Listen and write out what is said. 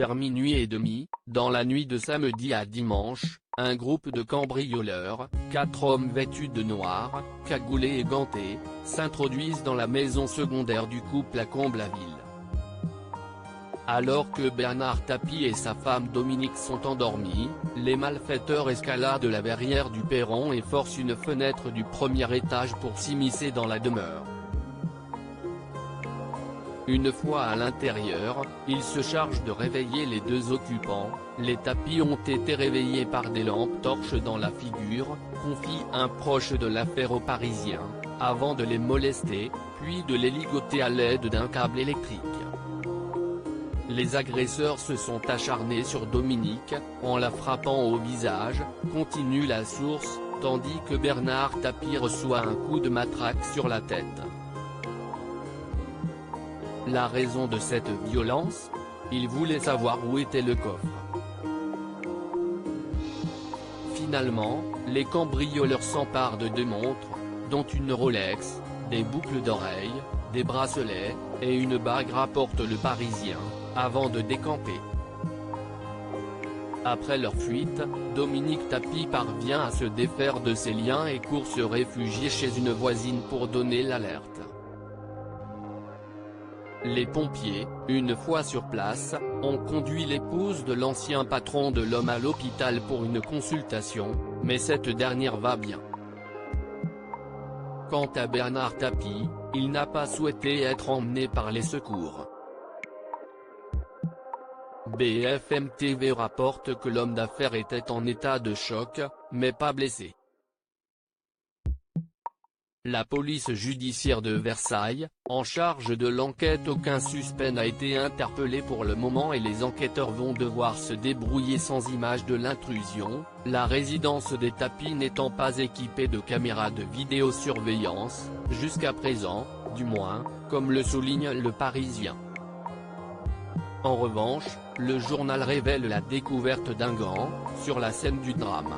Vers minuit et demi, dans la nuit de samedi à dimanche, un groupe de cambrioleurs, 4 hommes vêtus de noir, cagoulés et gantés, s'introduisent dans la maison secondaire du couple à Comble-la-Ville. Alors que Bernard Tapie et sa femme Dominique sont endormis, les malfaiteurs escaladent la verrière du perron et forcent une fenêtre du premier étage pour s'immiscer dans la demeure. Une fois à l'intérieur, ils se chargent de réveiller les 2 occupants. Les Tapie ont été réveillés par des lampes torches dans la figure, confie un proche de l'affaire aux Parisiens, avant de les molester, puis de les ligoter à l'aide d'un câble électrique. Les agresseurs se sont acharnés sur Dominique, en la frappant au visage, continue la source, tandis que Bernard Tapie reçoit un coup de matraque sur la tête. La raison de cette violence? Il voulait savoir où était le coffre. Finalement, les cambrioleurs s'emparent de 2 montres, dont une Rolex, des boucles d'oreilles, des bracelets, et une bague, rapporte le Parisien, avant de décamper. Après leur fuite, Dominique Tapie parvient à se défaire de ses liens et court se réfugier chez une voisine pour donner l'alerte. Les pompiers, une fois sur place, ont conduit l'épouse de l'ancien patron de l'homme à l'hôpital pour une consultation, mais cette dernière va bien. Quant à Bernard Tapie, il n'a pas souhaité être emmené par les secours. BFM TV rapporte que l'homme d'affaires était en état de choc, mais pas blessé. La police judiciaire de Versailles, en charge de l'enquête, aucun suspect n'a été interpellé pour le moment et les enquêteurs vont devoir se débrouiller sans images de l'intrusion, la résidence des Tapie n'étant pas équipée de caméras de vidéosurveillance, jusqu'à présent, du moins, comme le souligne le Parisien. En revanche, le journal révèle la découverte d'un gant, sur la scène du drame.